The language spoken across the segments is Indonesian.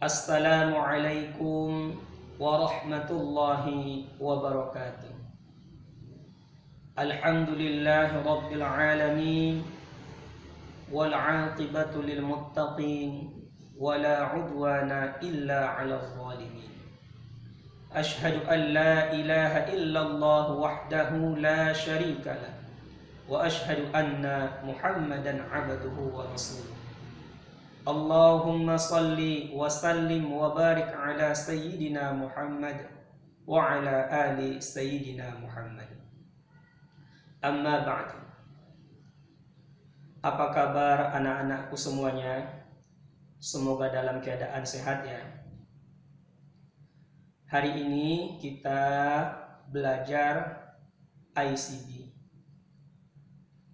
Assalamualaikum warahmatullahi wabarakatuh. Alhamdulillahi rabbil alamin, wal aqibatu lil muttaqin, wala udwana illa 'alal zalimin. Ashhadu an la ilaha illallah wahdahu la syarika lah, wa ashhadu anna Muhammadan 'abduhu wa rasuluh. Allahumma salli wa sallim wa barik ala sayyidina Muhammad wa ala ali sayyidina Muhammad. Amma ba'du. Apa kabar anak-anakku semuanya? Semoga dalam keadaan sehat ya. Hari ini kita belajar ICD.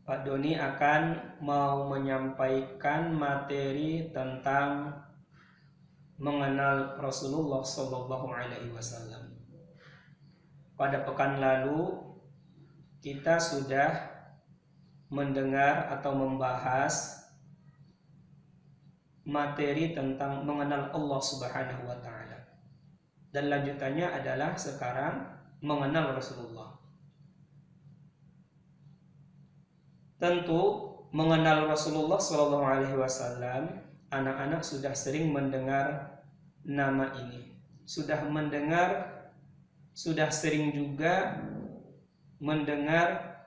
Pak Doni akan mau menyampaikan materi tentang mengenal Rasulullah Shallallahu Alaihi Wasallam. Pada pekan lalu kita sudah mendengar atau membahas materi tentang mengenal Allah Subhanahu Wa Taala, dan lanjutannya adalah sekarang mengenal Rasulullah. Tentu mengenal Rasulullah Shallallahu Alaihi Wasallam, anak-anak sudah sering mendengar nama ini, sudah sering juga mendengar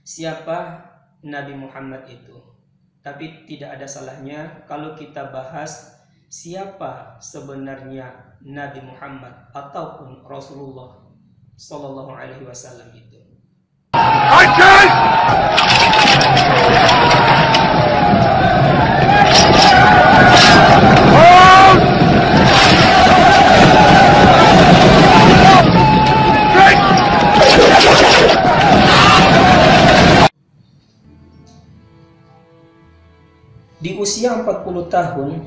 siapa Nabi Muhammad itu. Tapi tidak ada salahnya kalau kita bahas siapa sebenarnya Nabi Muhammad ataupun Rasulullah Shallallahu Alaihi Wasallam itu. Di usia 40 tahun,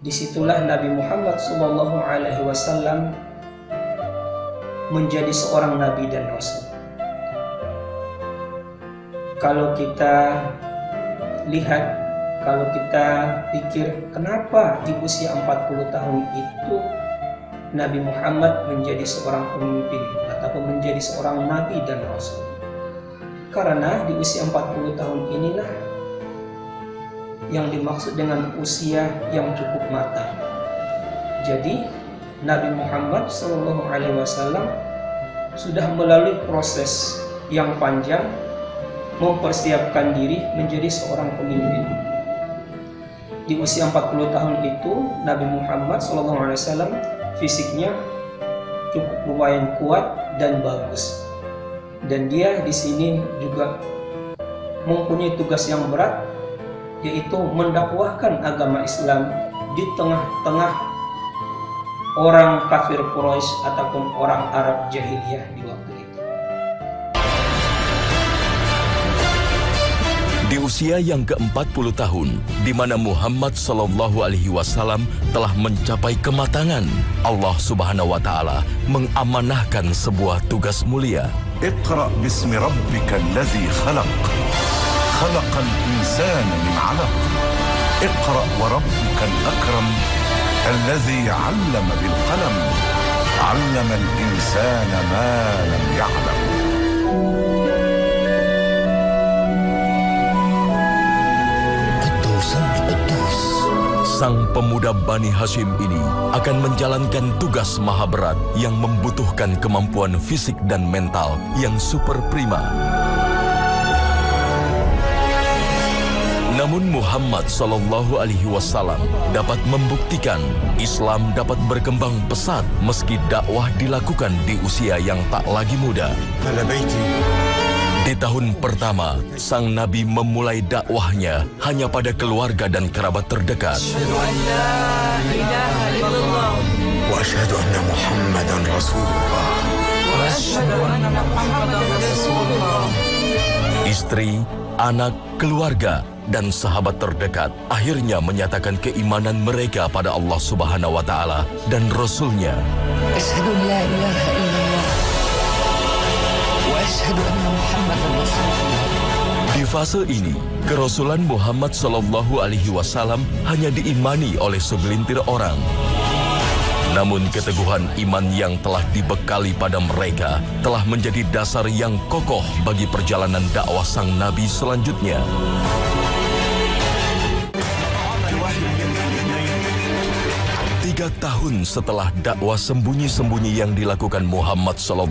disitulah Nabi Muhammad SAW menjadi seorang Nabi dan Rasul. Kalau kita lihat, kalau kita pikir kenapa di usia 40 tahun itu Nabi Muhammad menjadi seorang pemimpin ataupun menjadi seorang Nabi dan Rasul. Karena di usia 40 tahun inilah yang dimaksud dengan usia yang cukup matang. Jadi Nabi Muhammad SAW sudah melalui proses yang panjang mempersiapkan diri menjadi seorang pemimpin. Di usia 40 tahun itu Nabi Muhammad SAW fisiknya cukup lumayan kuat dan bagus. Dan dia di sini juga mempunyai tugas yang berat, yaitu mendakwahkan agama Islam di tengah-tengah orang kafir Quraisy ataupun orang Arab jahiliyah di waktu itu. Di usia yang ke-40 tahun, di mana Muhammad SAW telah mencapai kematangan, Allah Subhanahu wa Ta'ala mengamanahkan sebuah tugas mulia. Iqra bismi rabbika allazi khalaq. خلق الإنسان من علق اقرأ وربك الأكرم الذي علم بالقلم علم الإنسان ما لم يعلم. Sang pemuda Bani Hashim ini akan menjalankan tugas maha berat yang membutuhkan kemampuan fisik dan mental yang super prima. Namun Muhammad SAW dapat membuktikan Islam dapat berkembang pesat meski dakwah dilakukan di usia yang tak lagi muda. Di tahun pertama, sang Nabi memulai dakwahnya hanya pada keluarga dan kerabat terdekat. Istri, anak, keluarga, dan sahabat terdekat akhirnya menyatakan keimanan mereka pada Allah Subhanahu wa Ta'ala dan Rasul-Nya. Asyhadu an la ilaha illallah wa asyhadu anna Muhammadan Rasulullah. Di Di fase ini, kerasulan Muhammad SAW hanya diimani oleh segelintir orang. Namun keteguhan iman yang telah dibekali pada mereka telah menjadi dasar yang kokoh bagi perjalanan dakwah sang Nabi selanjutnya. Tiga tahun setelah dakwah sembunyi-sembunyi yang dilakukan Muhammad SAW,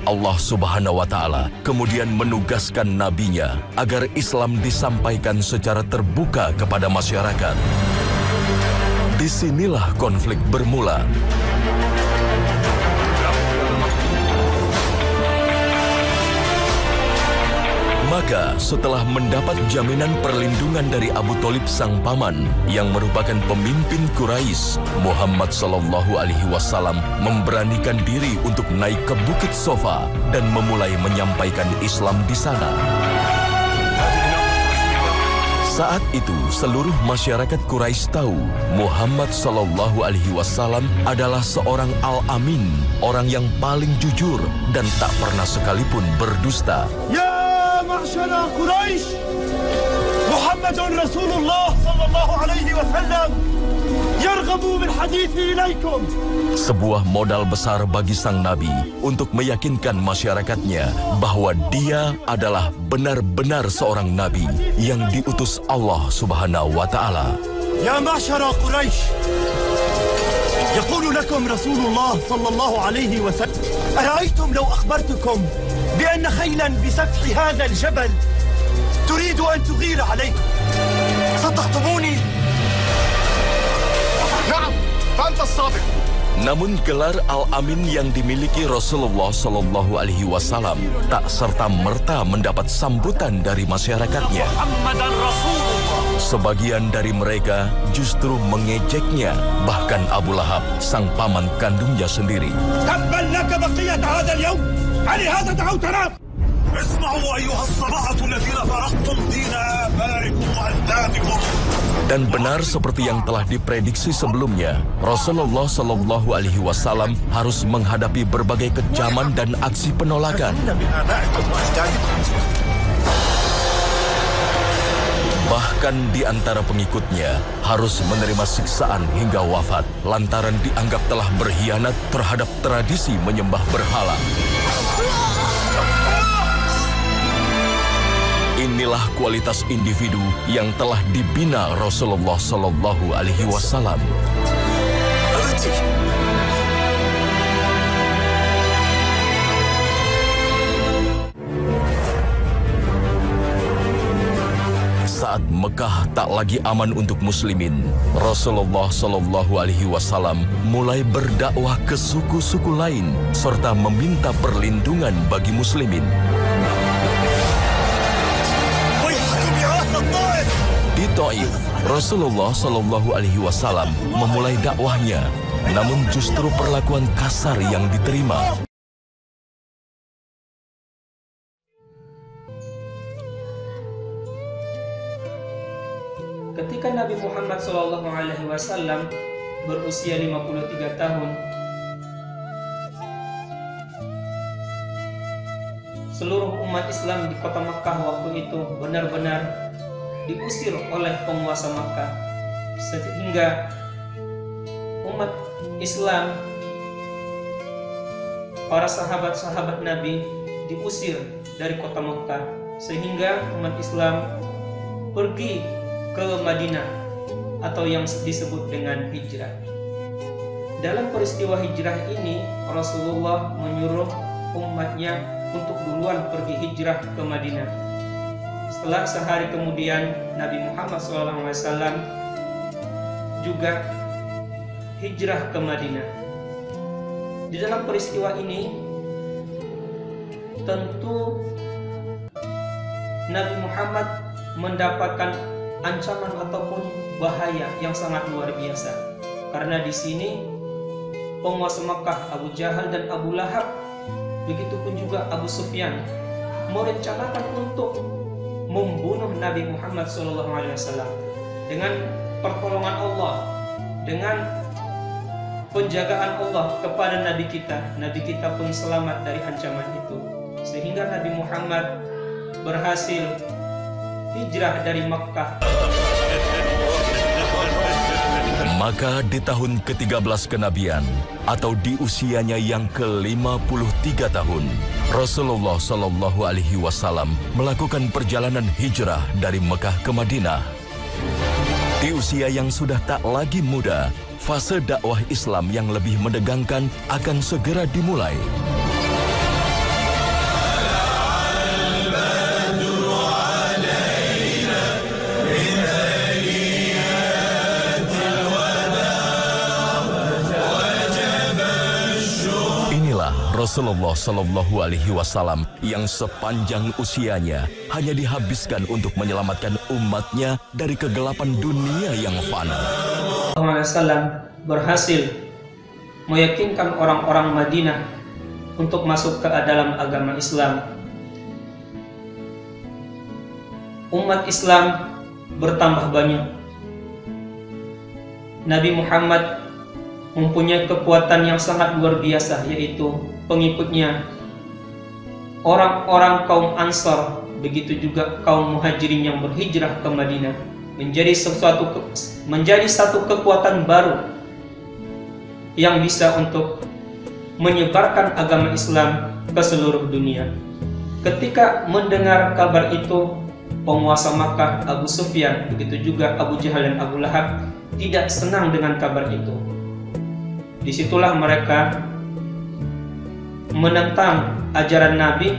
Allah Subhanahu wa Ta'ala kemudian menugaskan nabinya agar Islam disampaikan secara terbuka kepada masyarakat. Disinilah konflik bermula. Maka setelah mendapat jaminan perlindungan dari Abu Thalib sang paman yang merupakan pemimpin Quraisy, Muhammad SAW memberanikan diri untuk naik ke Bukit Sofa dan memulai menyampaikan Islam di sana. Saat itu seluruh masyarakat Quraisy tahu Muhammad SAW adalah seorang Al-Amin, orang yang paling jujur dan tak pernah sekalipun berdusta. Ya ma'syara Quraisy, Muhammadun Rasulullah sallallahu alaihi wasallam yarghabu bil hadithi ilaikum. Sebuah modal besar bagi sang Nabi untuk meyakinkan masyarakatnya bahwa dia adalah benar-benar seorang Nabi yang diutus Allah Subhanahu wa Ta'ala. Ya ma'syara Quraisy, yaqulu lakum Rasulullah sallallahu alaihi wasallam, ara'aytum law akhbartukum bi anna khaylan bi safhi hadha al-jabal turidu an tughira alaykum, sataktumuni? Na'am, anta as-sadiq. Namun gelar Al-Amin yang dimiliki Rasulullah SAW tak serta-merta mendapat sambutan dari masyarakatnya. Sebagian dari mereka justru mengejeknya, bahkan Abu Lahab, sang paman kandungnya sendiri. Tabban laka baqiyat hadha al-yawm, ali hadha da'awtana. Isma'u ayyuha as-sab'atu alladhina faraqtum dina abaikum wa ajdadikum. Dan benar seperti yang telah diprediksi sebelumnya, Rasulullah SAW harus menghadapi berbagai kecaman dan aksi penolakan. Bahkan di antara pengikutnya harus menerima siksaan hingga wafat lantaran dianggap telah berkhianat terhadap tradisi menyembah berhala. Inilah kualitas individu yang telah dibina Rasulullah SAW. Saat Mekah tak lagi aman untuk muslimin, Rasulullah SAW mulai berdakwah ke suku-suku lain serta meminta perlindungan bagi muslimin. Di Taif, Rasulullah SAW memulai dakwahnya, namun justru perlakuan kasar yang diterima. Ketika Nabi Muhammad SAW berusia 53 tahun, seluruh umat Islam di kota Makkah waktu itu benar-benar diusir oleh penguasa Makkah, sehingga umat Islam, para sahabat-sahabat Nabi diusir dari kota Makkah, sehingga umat Islam pergi ke Madinah atau yang disebut dengan hijrah. Dalam peristiwa hijrah ini, Rasulullah menyuruh umatnya untuk duluan pergi hijrah ke Madinah. Setelah sehari kemudian, Nabi Muhammad SAW juga hijrah ke Madinah. Di dalam peristiwa ini, tentu Nabi Muhammad mendapatkan ancaman ataupun bahaya yang sangat luar biasa. Karena di sini penguasa Makkah Abu Jahal dan Abu Lahab, begitupun juga Abu Sufyan, merencanakan untuk membunuh Nabi Muhammad SAW. Dengan pertolongan Allah, dengan penjagaan Allah kepada Nabi kita pun selamat dari ancaman itu. Sehingga Nabi Muhammad berhasil hijrah dari Makkah. Maka di tahun ke-13 kenabian atau di usianya yang ke-53 tahun, Rasulullah Shallallahu Alaihi Wasallam melakukan perjalanan hijrah dari Mekah ke Madinah. Di usia yang sudah tak lagi muda, fase dakwah Islam yang lebih menegangkan akan segera dimulai. Rasulullah Shallallahu Alaihi Wasallam yang sepanjang usianya hanya dihabiskan untuk menyelamatkan umatnya dari kegelapan dunia yang fana. Rasulullah berhasil meyakinkan orang-orang Madinah untuk masuk ke dalam agama Islam. Umat Islam bertambah banyak. Nabi Muhammad mempunyai kekuatan yang sangat luar biasa, yaitu pengikutnya orang-orang kaum Ansar, begitu juga kaum Muhajirin yang berhijrah ke Madinah, menjadi satu kekuatan baru yang bisa untuk menyebarkan agama Islam ke seluruh dunia. Ketika mendengar kabar itu, penguasa Makkah Abu Sufyan, begitu juga Abu Jahal dan Abu Lahab tidak senang dengan kabar itu. Disitulah mereka menentang ajaran Nabi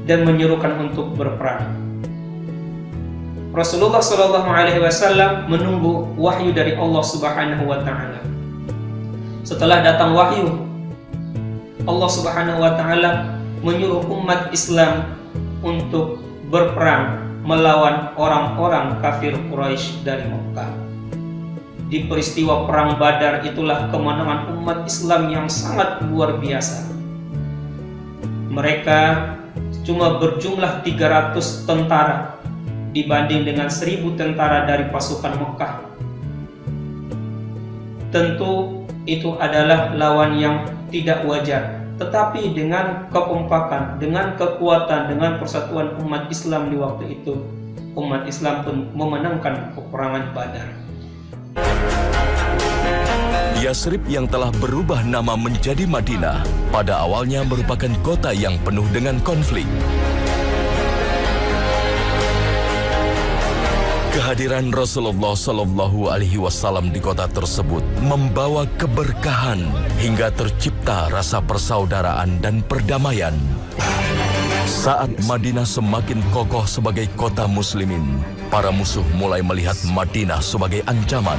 dan menyerukan untuk berperang. Rasulullah Shallallahu Alaihi Wasallam menunggu wahyu dari Allah Subhanahu Wa Taala. Setelah datang wahyu, Allah Subhanahu Wa Taala menyuruh umat Islam untuk berperang melawan orang-orang kafir Quraisy dari Mekah. Di peristiwa Perang Badar itulah kemenangan umat Islam yang sangat luar biasa. Mereka cuma berjumlah 300 tentara dibanding dengan 1000 tentara dari pasukan Mekah. Tentu itu adalah lawan yang tidak wajar. Tetapi dengan kekompakan, dengan kekuatan, dengan persatuan umat Islam di waktu itu, umat Islam pun memenangkan peperangan Badar. Yasrib yang telah berubah nama menjadi Madinah pada awalnya merupakan kota yang penuh dengan konflik. Kehadiran Rasulullah Shallallahu Alaihi Wasallam di kota tersebut membawa keberkahan hingga tercipta rasa persaudaraan dan perdamaian. Saat Madinah semakin kokoh sebagai kota muslimin, para musuh mulai melihat Madinah sebagai ancaman.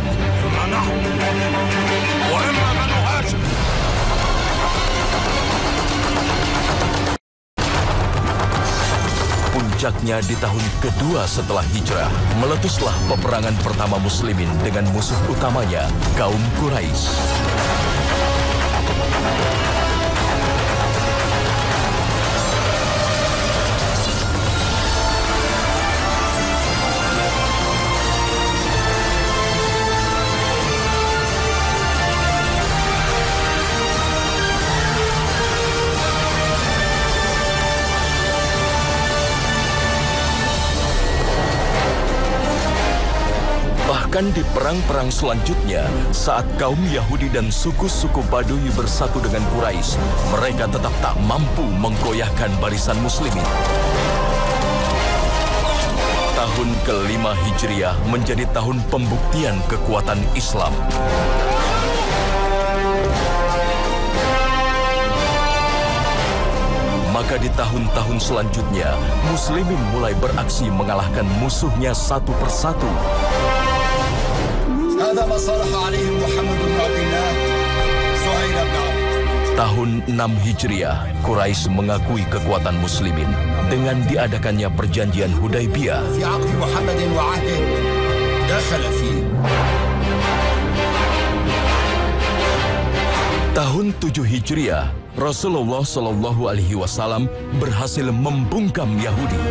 Puncaknya di tahun kedua setelah hijrah, meletuslah peperangan pertama muslimin dengan musuh utamanya, kaum Quraisy. Bahkan di perang-perang selanjutnya, saat kaum Yahudi dan suku-suku Baduy bersatu dengan Quraisy, mereka tetap tak mampu menggoyahkan barisan muslimin. Tahun ke-5 Hijriah menjadi tahun pembuktian kekuatan Islam. Maka di tahun-tahun selanjutnya, muslimin mulai beraksi mengalahkan musuhnya satu persatu. Tahun 6 Hijriah, Quraisy mengakui kekuatan muslimin dengan diadakannya perjanjian Hudaybiyah. Tahun 7 Hijriah, Rasulullah Shallallahu Alaihi Wasallam berhasil membungkam Yahudi.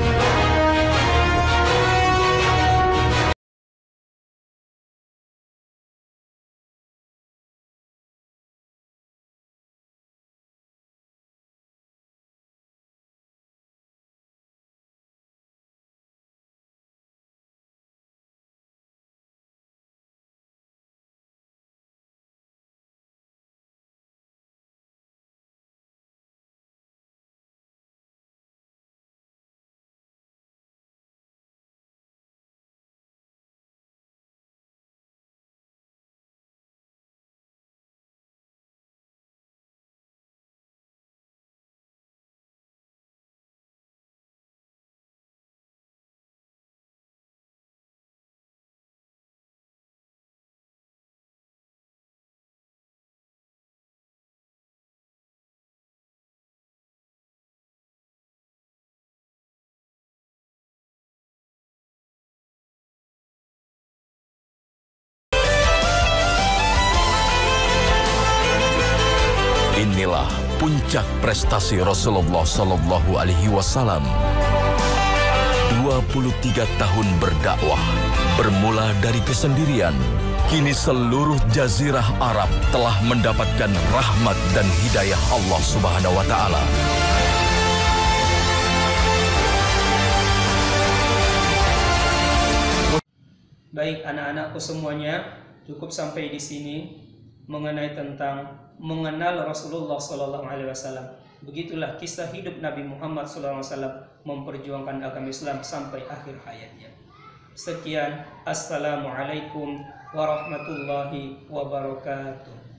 puncak prestasi Rasulullah Sallallahu Alaihi Wasallam. 23 tahun berdakwah, bermula dari kesendirian, kini seluruh jazirah Arab telah mendapatkan rahmat dan hidayah Allah Subhanahu wa Ta'ala. Baik anak-anakku semuanya, cukup sampai di sini mengenai tentang mengenal Rasulullah Sallallahu Alaihi Wasallam. Begitulah kisah hidup Nabi Muhammad Sallallahu Alaihi Wasallam memperjuangkan agama Islam sampai akhir hayatnya. Sekian, assalamualaikum warahmatullahi wabarakatuh.